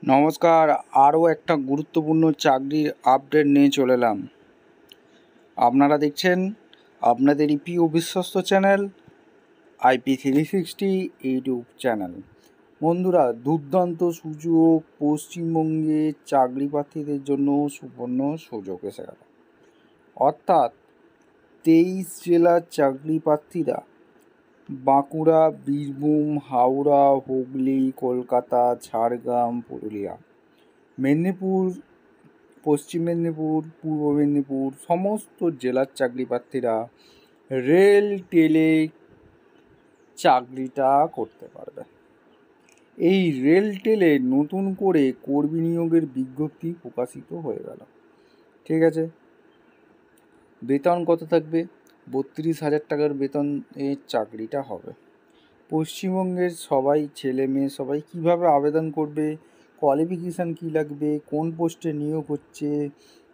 নমস্কার, আরও একটা গুরুত্বপূর্ণ চাকরির আপডেট নিয়ে চলে এলাম। আপনারা দেখছেন আপনাদেরই প্রিয় বিশ্বস্ত চ্যানেল IP360 ইউটিউব চ্যানেল। বন্ধুরা, দুর্দান্ত সুযোগ, পশ্চিমবঙ্গে চাকরি প্রার্থীদের জন্য সুবর্ণ সুযোগ এসে গেল। অর্থাৎ 23 জেলার চাকরি প্রার্থীরা বাঁকুড়া, বীরভূম, হাওড়া, হুগলি, কলকাতা, ঝাড়গ্রাম, পুরুলিয়া, মেদিনীপুর, পশ্চিম মেদিনীপুর, পূর্ব মেদিনীপুর সমস্ত জেলার চাকরি প্রার্থীরা রেল টেলে চাকরিটা করতে পারবে। এই রেল টেলে নতুন করে কর্মী নিয়োগের বিজ্ঞপ্তি প্রকাশিত হয়ে গেল। ঠিক আছে, বেতন কত থাকবে? 32,000 টাকার বেতনের চাকরিটা হবে। পশ্চিমবঙ্গের সবাই ছেলে মেয়ে সবাই কিভাবে আবেদন করবে, কোয়ালিফিকেশান কী লাগবে, কোন পোস্টে নিয়োগ হচ্ছে,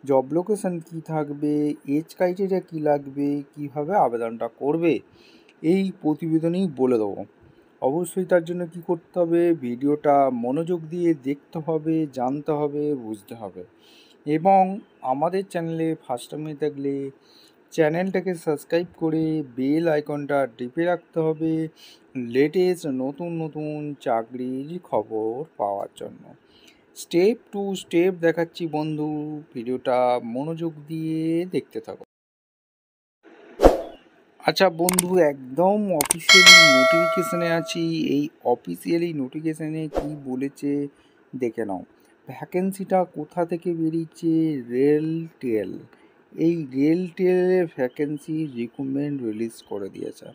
জব লোকেশান কী থাকবে, এজ ক্রাইটেরিয়া কী লাগবে, কিভাবে আবেদনটা করবে, এই প্রতিবেদনেই বলে দেবো। অবশ্যই তার জন্য কি করতে হবে, ভিডিওটা মনোযোগ দিয়ে দেখতে হবে, জানতে হবে, বুঝতে হবে। এবং আমাদের চ্যানেলে ফার্স্ট টাইমে থাকলে চ্যানেলটাকে সাবস্ক্রাইব করে বেল আইকনটা টিপে রাখতে হবে লেটেস্ট নতুন নতুন চাকরির খবর পাওয়ার জন্য। স্টেপ টু স্টেপ দেখাচ্ছি বন্ধু, ভিডিওটা মনোযোগ দিয়ে দেখতে থাকো। আচ্ছা বন্ধু, একদম অফিসিয়ালি নোটিফিকেশানে আছি। এই অফিসিয়ালি নোটিফিকেশানে কি বলেছে দেখে নাও। ভ্যাকেন্সিটা কোথা থেকে বেরিয়েছে? রেল টেল। এই রেল টেলের ভ্যাকেন্সি রিক্রুটমেন্ট রিলিজ করে দিয়েছে।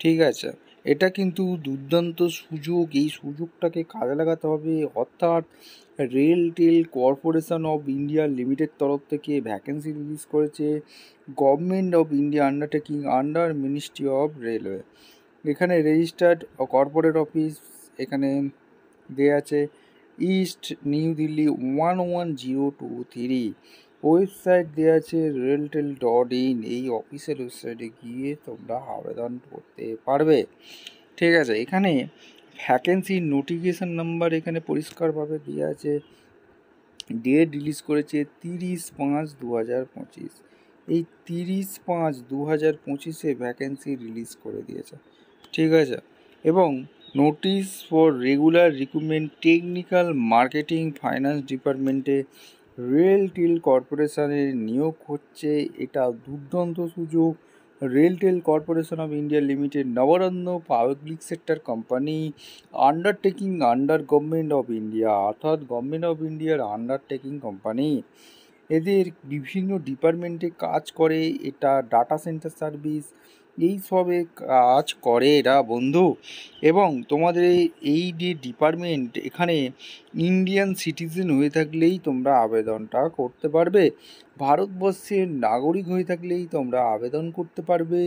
ঠিক আছে, এটা কিন্তু দুর্দান্ত সুযোগ। এই সুযোগটাকে কাজে লাগাতে হবে। অর্থাৎ RailTel corporation of India limited তরফ থেকে ভ্যাকেন্সি রিলিজ করেছে government of India undertaking under ministry of railway. এখানে রেজিস্টার্ড কর্পোরেট অফিস এখানে দেওয়া আছে ইস্ট নিউ দিল্লি 11023। ওয়েবসাইট দেওয়া আছে railtel.in। এই অফিসের ওয়েবসাইটে গিয়ে তোমরা আবেদন করতে পারবে। ঠিক আছে, এখানে ভ্যাকেন্সি নোটিফিকেশান নাম্বার এখানে পরিষ্কারভাবে দেওয়া আছে। ডেট রিলিজ করেছে 30/5/2025। এই 30/5/2025 ভ্যাকেন্সি রিলিজ করে দিয়েছে। ঠিক আছে, এবং notice for regular recruitment technical marketing finance ডিপার্টমেন্টে রেল টেল কর্পোরেশনের নিয়োগ হচ্ছে। এটা দুর্দান্ত সুযোগ। RailTel corporation of India limited Navratna public sector company undertaking under government of India, অর্থাৎ গভর্নমেন্ট অফ ইন্ডিয়ার আন্ডারটেকিং কোম্পানি। এদের বিভিন্ন ডিপার্টমেন্টে কাজ করে। এটা ডাটা সেন্টার সার্ভিস এই সবে কাজ করে এরা বন্ধু। এবং তোমাদের এই যে ডিপার্টমেন্ট, এখানে ইন্ডিয়ান সিটিজেন হয়ে থাকলেই তোমরা আবেদনটা করতে পারবে। ভারতবর্ষের নাগরিক হয়ে থাকলেই তোমরা আবেদন করতে পারবে।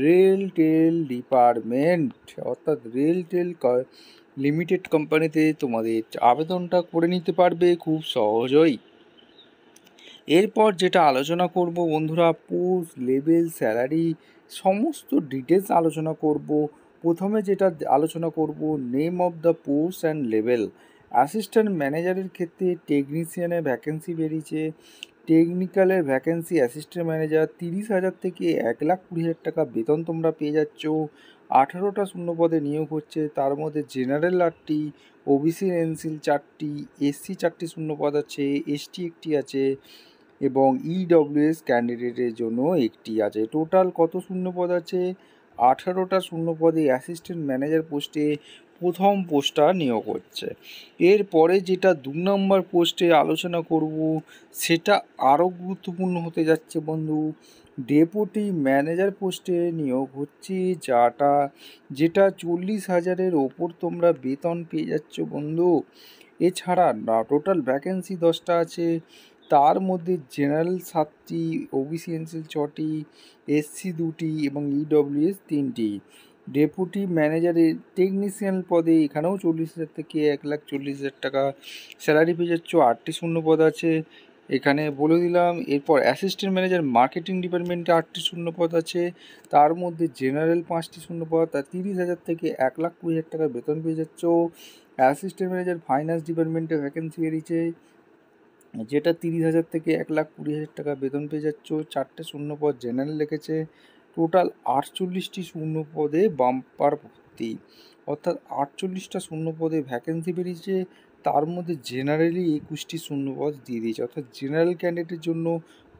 রেল টেল ডিপার্টমেন্ট অর্থাৎ রেল টেল লিমিটেড কোম্পানিতে তোমাদের আবেদনটা করে নিতে পারবে খুব সহজেই। এরপর যেটা আলোচনা করব বন্ধুরা, পোস্ট, লেভেল, স্যালারি সমস্ত ডিটেলস আলোচনা করব। প্রথমে যেটা আলোচনা করব, name of the post and level. Assistant ম্যানেজারের ক্ষেত্রে টেকনিশিয়ানের ভ্যাকেন্সি বেরিয়েছে। টেকনিক্যালের ভ্যাকেন্সি অ্যাসিস্ট্যান্ট ম্যানেজার 30,000 থেকে 1,20,000 টাকা বেতন তোমরা পেয়ে যাচ্ছ। 18টা শূন্যপদে নিয়োগ হচ্ছে। তার মধ্যে জেনারেল 8টি, ওবিসি এনসিল 4টি, এসসি 4টি শূন্যপদ আছে, এসটি 1টি আছে এবং ইডব্লিউএস ক্যান্ডিডেটের জন্য 1টি আছে। টোটাল কত শূন্যপদ আছে? 18টা শূন্যপদে অ্যাসিস্ট্যান্ট ম্যানেজার পোস্টে প্রথম পোস্টটা নিয়োগ হচ্ছে। এরপরে যেটা 2 নম্বর পোস্টে আলোচনা করব সেটা আরও গুরুত্বপূর্ণ হতে যাচ্ছে বন্ধু। ডেপুটি ম্যানেজার পোস্টে নিয়োগ হচ্ছে, যেটা 40,000-এর ওপর তোমরা বেতন পেয়ে যাচ্ছ বন্ধু। এছাড়া টোটাল ভ্যাকেন্সি 10টা আছে। তার মধ্যে জেনারেল 7টি, ওবিসি এনসিল 6টি, এসসি 2টি এবং ইডব্লিউএস 3টি। ডেপুটি ম্যানেজারের টেকনিশিয়ান পদে এখানেও 40,000 থেকে 1,40,000 টাকা স্যালারি পেয়ে যাচ্ছ। 8টি শূন্যপদ আছে এখানে বলে দিলাম। এরপর অ্যাসিস্ট্যান্ট ম্যানেজার মার্কেটিং ডিপার্টমেন্টে 8টি শূন্যপদ আছে। তার মধ্যে জেনারেল 5টি শূন্যপদ, তার 30,000 থেকে 1,20,000 টাকা বেতন পেয়ে যাচ্ছ। অ্যাসিস্ট্যান্ট ম্যানেজার ফাইন্যান্স ডিপার্টমেন্টে ভ্যাকেন্সি বেরিয়েছে, যেটা 30,000 থেকে 1,20,000 টাকা বেতন পেয়ে যাচ্ছ। 4টে শূন্য পদ জেনারেল রেখেছে। টোটাল 48টি শূন্য পদে বাম্পার ভর্তি, অর্থাৎ 48টা শূন্য পদে ভ্যাকেন্সি বেরিয়েছে। তার মধ্যে জেনারেলি 21টি শূন্য পদ দিয়ে দিয়েছে, অর্থাৎ জেনারেল ক্যান্ডিডেটের জন্য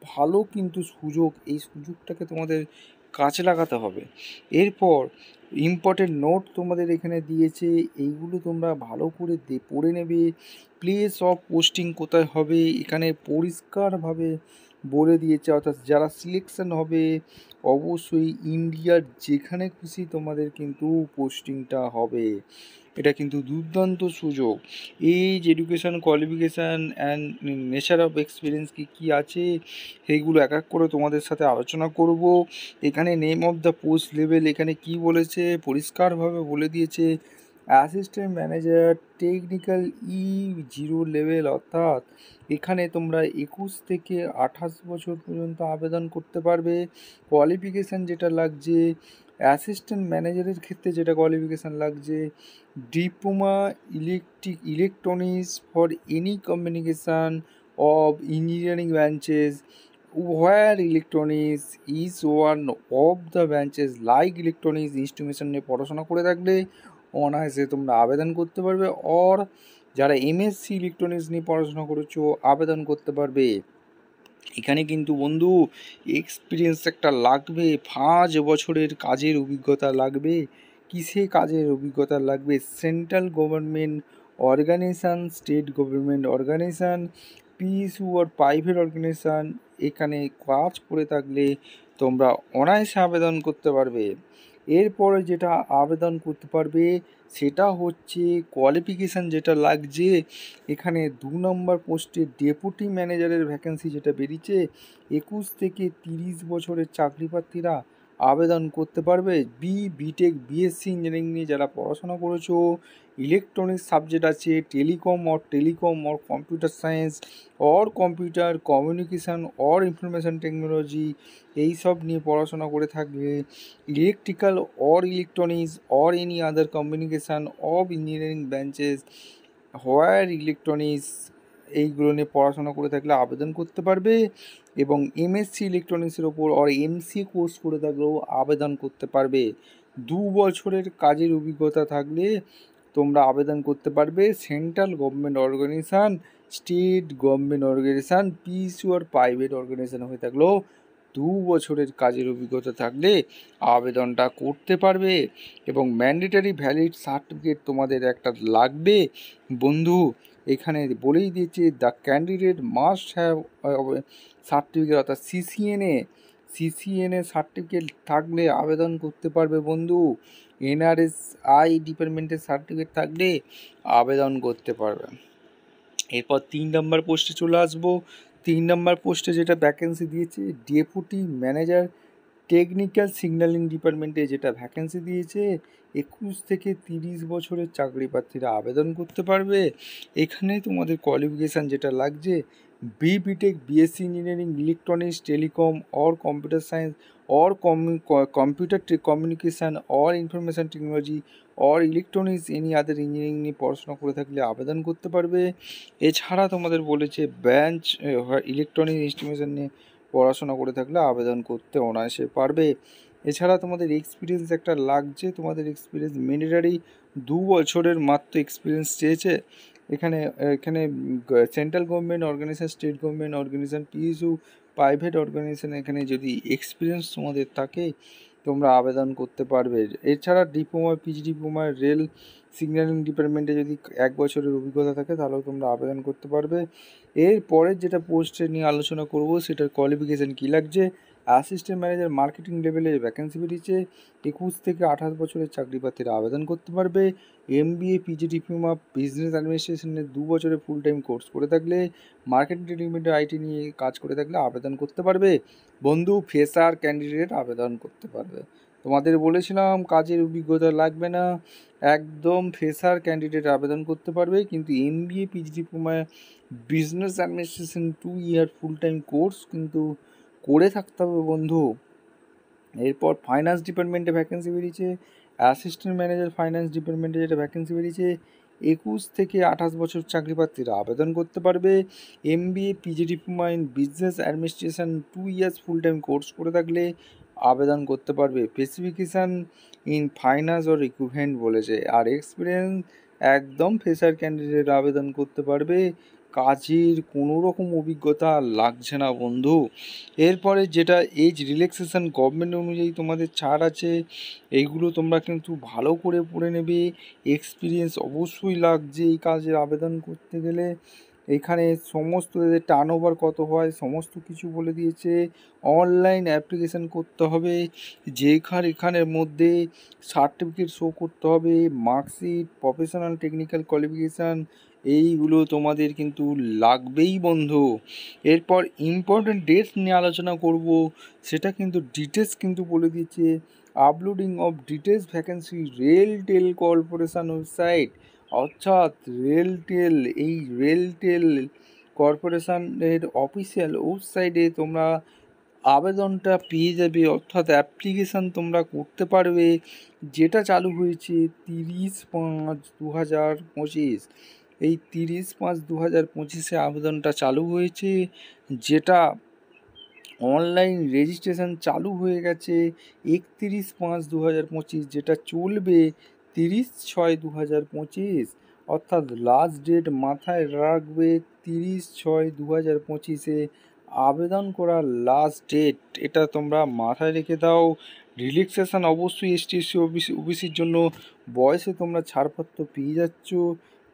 ভালো কিন্তু সুযোগ। এই সুযোগটাকে তোমাদের কাজে লাগাতে হবে। এরপর ইম্পর্টেন্ট নোট তোমাদের এখানে দিয়েছে, এইগুলো তোমরা ভালো করে পড়ে নেবে। প্লেস অফ পোস্টিং কোথায় হবে এখানে পরিষ্কারভাবে বলে দিয়েছে, অর্থাৎ যারা সিলেকশন হবে অবশ্যই ইন্ডিয়ার যেখানে খুশি তোমাদের কিন্তু পোস্টিংটা হবে। এটা কিন্তু দুর্দান্ত সুযোগ। Age, education, qualification and nature of experience কী কী আছে সেইগুলো এক এক করে তোমাদের সাথে আলোচনা করব। এখানে name of the post level এখানে কি বলেছে পরিষ্কারভাবে বলে দিয়েছে, assistant manager technical E0 level, অর্থাৎ এখানে তোমরা 21 থেকে 28 বছর পর্যন্ত আবেদন করতে পারবে। কোয়ালিফিকেশান যেটা লাগছে অ্যাসিস্ট্যান্ট ম্যানেজারের ক্ষেত্রে, যেটা কোয়ালিফিকেশান লাগছে diploma electronics for any communication of engineering branches where electronics is one of the branches like electronics instrumentation নিয়ে পড়াশোনা করে থাকলে অনায়াসে তোমরা আবেদন করতে পারবে। অর যারা এমএসসি ইলেকট্রনিক্স নিয়ে পড়াশোনা করেছো আবেদন করতে পারবে। এখানে কিন্তু বন্ধু এক্সপিরিয়েন্স একটা লাগবে, 5 বছরের কাজের অভিজ্ঞতা লাগবে। কিসে কাজের অভিজ্ঞতা লাগবে? Central government organisation, state government organisation, PSU আর প্রাইভেট অর্গানাইজেশান এখানে কাজ করে থাকলে তোমরা অনায়াসে আবেদন করতে পারবে। এরপরে যেটা আবেদন করতে পারবে সেটা হচ্ছে কোয়ালিফিকেশান যেটা লাগছে এখানে 2 নম্বর পোস্টে ডেপুটি ম্যানেজারের ভ্যাকেন্সি যেটা বেরিয়েছে 21 থেকে 30 বছরের চাকরি প্রার্থীরা আবেদন করতে পারবে। বিটেক বিএসসি ইঞ্জিনিয়ারিং নিয়ে যারা পড়াশোনা করেছো, ইলেকট্রনিক্স সাবজেক্ট আছে, telecom or computer science or computer communication or information technology এই সব নিয়ে পড়াশোনা করে থাকলে, electrical or electronics or any other communication of engineering branches where electronics এইগুলো নিয়ে পড়াশোনা করে থাকলে আবেদন করতে পারবে। এবং এমএসসি ইলেকট্রনিক্সের ওপর অর এমসিএ কোর্স করে থাকলেও আবেদন করতে পারবে। 2 বছরের কাজের অভিজ্ঞতা থাকলে তোমরা আবেদন করতে পারবে। Central government organisation, state government organisation, PSU আর প্রাইভেট অর্গানাইজেশান হয়ে থাকলেও 2 বছরের কাজের অভিজ্ঞতা থাকলে আবেদনটা করতে পারবে। এবং ম্যান্ডেটারি ভ্যালিড সার্টিফিকেট তোমাদের একটা লাগবে বন্ধু। এখানে বলেই দিয়েছে the candidate must have certificate, অর্থাৎ সিসিএনএ সার্টিফিকেট থাকলে আবেদন করতে পারবে বন্ধু। এনআরএসআই ডিপার্টমেন্টের সার্টিফিকেট থাকলে আবেদন করতে পারবে। এরপর 3 নম্বর পোস্টে চলে আসবো। 3 নম্বর পোস্টে যেটা ভ্যাকেন্সি দিয়েছে ডেপুটি ম্যানেজার টেকনিক্যাল সিগন্যালিং ডিপার্টমেন্টে যেটা ভ্যাকেন্সি দিয়েছে 21 থেকে 30 বছরের চাকরি প্রার্থীরা আবেদন করতে পারবে। এখানে তোমাদের কোয়ালিফিকেশান যেটা লাগছে B Tech BSc engineering electronics telecom or computer science or computer communication or information technology or electronics any other engineering নিয়ে পড়াশোনা করে থাকলে আবেদন করতে পারবে। এছাড়া তোমাদের বলেছে ব্রাঞ্চ ইলেকট্রনিক্স ইনস্ট্রুমেন্টেশন নিয়ে পড়াশোনা করে থাকলে আবেদন করতে অনায়াসে পারবে। এছাড়া তোমাদের এক্সপিরিয়েন্স একটা লাগছে, তোমাদের এক্সপিরিয়েন্স ম্যান্ডেটরি 2 বছরের মাত্র এক্সপিরিয়েন্স চেয়েছে। এখানে এখানে central government organisation, state government organisation, PSU private organisation এখানে যদি এক্সপিরিয়েন্স তোমাদের থাকে তোমরা আবেদন করতে পারবে। এছাড়া diploma, PG diploma, rail signalling ডিপার্টমেন্টে যদি 1 বছরের অভিজ্ঞতা থাকে তাহলেও তোমরা আবেদন করতে পারবে। এর পরের যেটা পোস্টে নিয়ে আলোচনা করব সেটার কোয়ালিফিকেশান কী লাগছে। অ্যাসিস্ট্যান্ট ম্যানেজার মার্কেটিং লেভেলে ভ্যাকেন্সি বেরিয়েছে 21 থেকে 28 বছরের চাকরি প্রার্থীরা আবেদন করতে পারবে। এমবিএ, পিজি ডিপ্লোমা, বিজনেস অ্যাডমিনিস্ট্রেশনের 2 বছরের ফুল টাইম কোর্স করে থাকলে, মার্কেটিং ডিপার্টমেন্টে আইটি নিয়ে কাজ করে থাকলে আবেদন করতে পারবে বন্ধু। ফ্রেশার ক্যান্ডিডেট আবেদন করতে পারবে। তোমাদের বলেছিলাম কাজের অভিজ্ঞতা লাগবে না, একদম ফ্রেশার ক্যান্ডিডেট আবেদন করতে পারবে। কিন্তু MBA, PG diploma, business administration 2 ইয়ার ফুল টাইম কোর্স কিন্তু করে থাকতে হবে বন্ধু। এরপর ফাইন্যান্স ডিপার্টমেন্টে ভ্যাকেন্সি বেরিয়েছে, অ্যাসিস্ট্যান্ট ম্যানেজার ফাইন্যান্স ডিপার্টমেন্টে যেটা ভ্যাকেন্সি বেরিয়েছে 21 থেকে 28 বছর চাকরি প্রার্থীরা আবেদন করতে পারবে। MBA PG diploma in business administration 2 years full time course করে থাকলে আবেদন করতে পারবে। Specification in finance or equivalent বলেছে। আর এক্সপিরিয়েন্স একদম ফ্রেশার ক্যান্ডিডেট আবেদন করতে পারবে, কাজের কোনো রকম অভিজ্ঞতা লাগছে না বন্ধু। এরপরে যেটা এজ রিল্যাক্সেশন গভর্নমেন্ট অনুযায়ী তোমাদের ছাড় আছে, এইগুলো তোমরা কিন্তু ভালো করে পড়ে নেবে। এক্সপিরিয়েন্স অবশ্যই লাগছে এই কাজের আবেদন করতে গেলে। এখানে সমস্ত টার্ন ওভার কত হয় সমস্ত কিছু বলে দিয়েছে। অনলাইন অ্যাপ্লিকেশান করতে হবে, এখানের মধ্যে সার্টিফিকেট শো করতে হবে, মার্কশিট, প্রফেশনাল টেকনিক্যাল কোয়ালিফিকেশান, এইগুলো তোমাদের কিন্তু লাগবেই বন্ধু। এরপর ইম্পর্টেন্ট ডেটস নিয়ে আলোচনা করব, সেটা কিন্তু ডিটেলস কিন্তু বলে দিয়েছে। Uploading of details vacancy RailTel corporation website, অর্থাৎ রেলটেল কর্পোরেশনের অফিসিয়াল ওয়েবসাইটে তোমরা আবেদনটা পেয়ে যাবে, অর্থাৎ অ্যাপ্লিকেশান তোমরা করতে পারবে। যেটা চালু হয়েছে 30/5/2025, এই 30/5/2025 আবেদনটা চালু হয়েছে। যেটা অনলাইন রেজিস্ট্রেশন চালু হয়ে গেছে 31/5/2025, যেটা চলবে 30/6/2025, অর্থাৎ লাস্ট ডেট মাথায় রাখবে 30/6/2025 আবেদন করার লাস্ট ডেট, এটা তোমরা মাথায় রেখে দাও। রিল্যাক্সেশন অবশ্যই ST/SC ওবিসির জন্য বয়সে তোমরা ছাড়পত্র পেয়ে যাচ্ছ,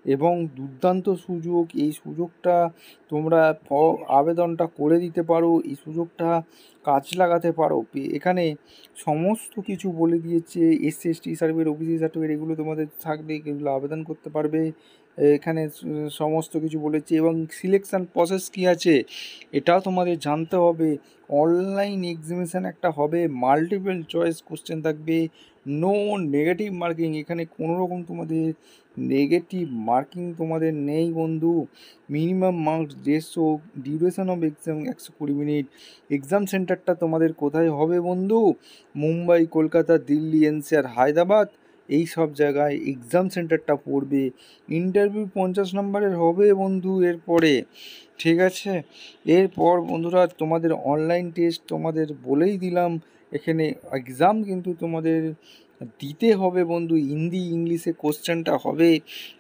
এবং দুর্দান্ত সুযোগ। এই সুযোগটা তোমরা আবেদনটা করে দিতে পারো, এই সুযোগটা কাজ লাগাতে পারো। এখানে সমস্ত কিছু বলে দিয়েছে। SC/ST সার্টিফিকেট, OBC সার্টিফিকেট, এগুলো তোমাদের থাকবে, এগুলো আবেদন করতে পারবে। এখানে সমস্ত কিছু বলেছে, এবং সিলেকশান প্রসেস কী আছে এটাও তোমাদের জানতে হবে। অনলাইন এক্সামিনেশান একটা হবে, মাল্টিপল চয়েস কোশ্চেন থাকবে, নো নেগেটিভ মার্কিং, এখানে কোনো রকম তোমাদের নেগেটিভ মার্কিং তোমাদের নেই বন্ধু। Minimum marks 150, duration of exam 120 minute. Exam সেন্টারটা তোমাদের কোথায় হবে বন্ধু? মুম্বাই, কলকাতা, দিল্লি, NCR, হায়দ্রাবাদ, এই সব জায়গায় এক্সাম সেন্টারটা পড়বে। ইন্টারভিউ 50 নম্বরের হবে বন্ধু এরপরে, ঠিক আছে? এরপর বন্ধুরা তোমাদের অনলাইন টেস্ট তোমাদের বলেই দিলাম। এখানে এক্সাম কিন্তু তোমাদের দিতে হবে বন্ধু, হিন্দি ইংলিশে কোশ্চেনটা হবে।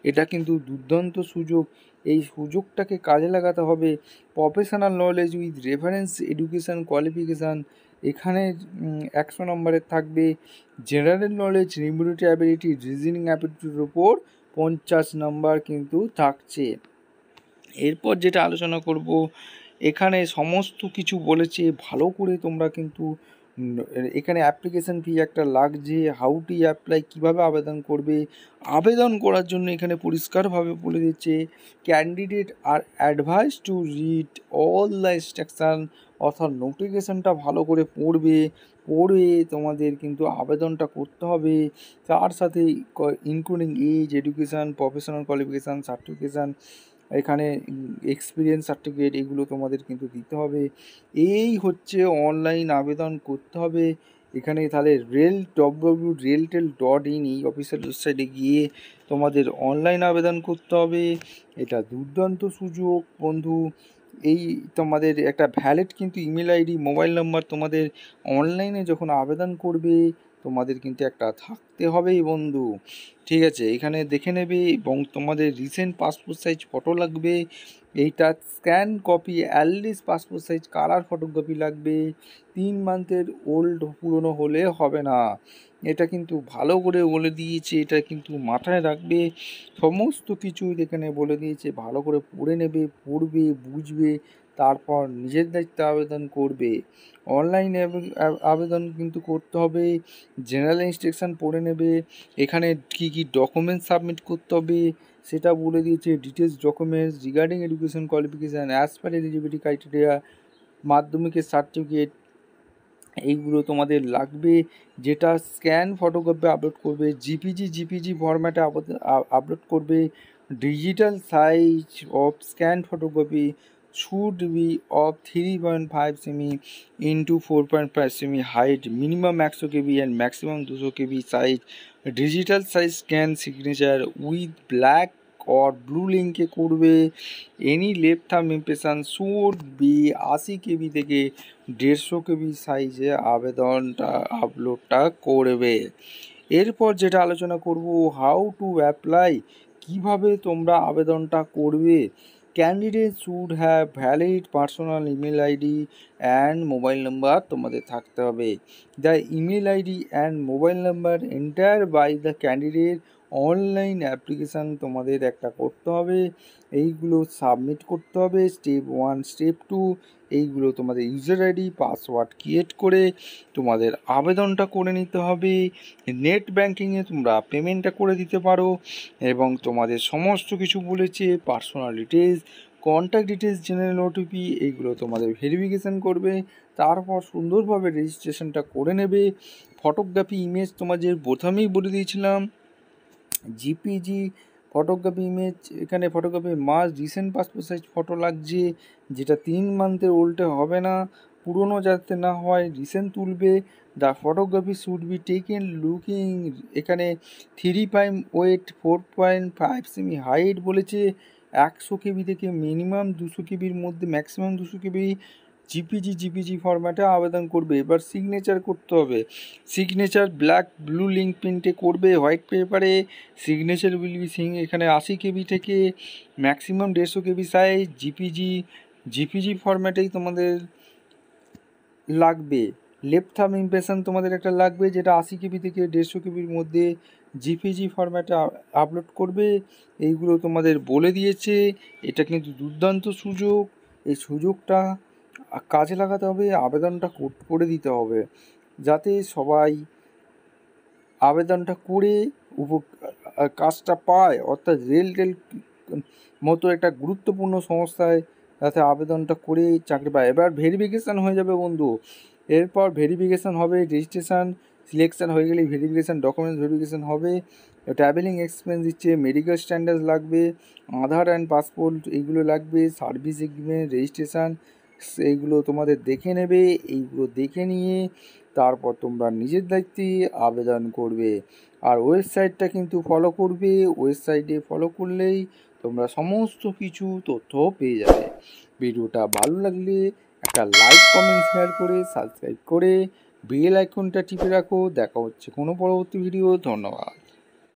এটা কিন্তু দুর্দান্ত সুযোগ, এই সুযোগটাকে কাজে লাগাতে হবে। Professional knowledge with reference education qualification, এখানে 100 নম্বরের থাকবে। General knowledge, numerical ability, reasoning অ্যাবিলিটির ওপর 50 নম্বর কিন্তু থাকছে। এরপর যেটা আলোচনা করব, এখানে সমস্ত কিছু বলেছে, ভালো করে তোমরা কিন্তু এখানে অ্যাপ্লিকেশান ফি একটা লাগছে, হাউ টু অ্যাপ্লাই, কীভাবে আবেদন করবে। আবেদন করার জন্য এখানে পরিষ্কারভাবে বলে দিচ্ছে, candidate are advise to read all the instruction, অর্থাৎ নোটিফিকেশানটা ভালো করে পড়বে তোমাদের কিন্তু আবেদনটা করতে হবে। তার সাথে including age, education, professional qualification, certification, এখানে এক্সপিরিয়েন্স সার্টিফিকেট, এগুলো তোমাদের কিন্তু দিতে হবে। এই হচ্ছে অনলাইন আবেদন করতে হবে। এখানে তাহলে www.reltel.in এই অফিসিয়াল ওয়েবসাইটে গিয়ে তোমাদের অনলাইন আবেদন করতে হবে। এটা দুর্দান্ত সুযোগ বন্ধু। এই তোমাদের একটা ভ্যালিড কিন্তু ইমেল আইডি, মোবাইল নাম্বার তোমাদের অনলাইনে যখন আবেদন করবে তোমাদের কিন্তু একটা থাকতে হবেই বন্ধু, ঠিক আছে? এখানে দেখে নেবে, এবং তোমাদের রিসেন্ট পাসপোর্ট সাইজ ফটো লাগবে। এইটা scan copy, at least passport size colour photocopy লাগবে। 3 মান্থের ওল্ড পুরনো হলে হবে না, এটা কিন্তু ভালো করে বলে দিয়েছে, এটা কিন্তু মাথায় রাখবে। সমস্ত কিছু এখানে বলে দিয়েছে, ভালো করে পড়ে নেবে, পড়বে, বুঝবে, তারপর নিজের দায়িত্বে আবেদন করবে। অনলাইনে আবেদন কিন্তু করতে হবে। জেনারেল ইনস্ট্রাকশান পড়ে নেবে, এখানে কী কী ডকুমেন্টস সাবমিট করতে হবে সেটা বলে দিয়েছে। Details documents regarding education qualification as per eligibility criteria, মাধ্যমিকের সার্টিফিকেট, এইগুলো তোমাদের লাগবে। যেটা স্ক্যান ফটোকপি আপলোড করবে, জিপিজি ফরম্যাটে আপলোড করবে। Digital size of scan photocopy should be of 3.5 semi into 4.5 semi height, minimum 100 KB and maximum 200 KB size, digital size scan signature with black or blue link এ করবে। Any left thumb impression should be 80 কেবি থেকে 150 কেবি সাইজে আবেদনটা আপলোডটা করবে। এরপর যেটা আলোচনা করব, how to apply, কিভাবে তোমরা আবেদনটা করবে। Candidate should have valid personal email ID and mobile number তোমাদের থাকতে হবে। The email ID and mobile number enter by the candidate online application তোমাদের একটা করতে হবে, এইগুলো সাবমিট করতে হবে। স্টেপ 1 স্টেপ 2 এইগুলো তোমাদের ইউজার আইডি পাসওয়ার্ড ক্রিয়েট করে তোমাদের আবেদনটা করে নিতে হবে। নেট ব্যাঙ্কিংয়ে তোমরা পেমেন্টটা করে দিতে পারো এবং তোমাদের সমস্ত কিছু বলেছে, personal details, contact details, general OTP, এইগুলো তোমাদের ভেরিফিকেশান করবে। তারপর সুন্দরভাবে রেজিস্ট্রেশনটা করে নেবে। ফটোগ্রাফি ইমেজ তোমাদের প্রথমেই বলে দিয়েছিলাম, জিপিজি ফটোগ্রাফি ইমেজ, এখানে photography must recent passport size photo লাগছে, যেটা 3 মান্থের ওল্ডে হবে না, পুরনো যাতে না হয় রিসেন্ট তুলবে। The photography should be taken looking, এখানে 3 ওয়েট 4.5 সেমি হাইট বলেছে, 100 কেবি থেকে মিনিমাম 200 কেবির মধ্যে ম্যাক্সিমাম 200 কেবি জিপিজি ফরম্যাটে আবেদন করবে। এবার সিগনেচার করতে হবে, সিগনেচার ব্ল্যাক ব্লু লিঙ্ক প্রিন্টে করবে হোয়াইট পেপারে। সিগনেচার উইল বি এখানে 80 কেবি থেকে ম্যাক্সিমাম 150 কেবি সাইজ, জিপিজি ফরম্যাটেই তোমাদের লাগবে। লেফট থাম্ব ইমপ্রেশন তোমাদের একটা লাগবে, যেটা 80 কেবি থেকে 150 কেবির মধ্যে জিপিজি ফরম্যাটে আপলোড করবে। এইগুলো তোমাদের বলে দিয়েছে। এটা কিন্তু দুর্দান্ত সুযোগ, এই সুযোগটা কাজে লাগাতে হবে, আবেদনটা করে দিতে হবে, যাতে সবাই আবেদনটা করে কাজটা পায়। অর্থাৎ রেল মতো একটা গুরুত্বপূর্ণ সংস্থায় যাতে আবেদনটা করে চাকরি পায়। এবার ভেরিফিকেশান হয়ে যাবে বন্ধু, এরপর ভেরিফিকেশান হবে, রেজিস্ট্রেশন সিলেকশান হয়ে গেলে ভেরিফিকেশান ডকুমেন্টস ভেরিফিকেশান হবে। ট্রাভেলিং এক্সপেন্স দিচ্ছে, মেডিকেল স্ট্যান্ডার্ড লাগবে, আধার অ্যান্ড পাসপোর্ট এইগুলো লাগবে, সার্ভিস এগ্রিমেন্ট, রেজিস্ট্রেশন, এইগুলো তোমাদের দেখে নেবে। এইগুলো দেখে নিয়ে তারপর তোমরা নিজের দায়িত্বে আবেদন করবে। আর ওয়েবসাইটটা কিন্তু ফলো করবে, ওয়েবসাইটে ফলো করলেই তোমরা সমস্ত কিছু তথ্য পেয়ে যাবে। ভিডিওটা ভালো লাগলে একটা লাইক কমেন্ট শেয়ার করে সাবস্ক্রাইব করে বেল আইকনটা টিপে রাখো। দেখা হচ্ছে কোনো পরবর্তী ভিডিও। ধন্যবাদ।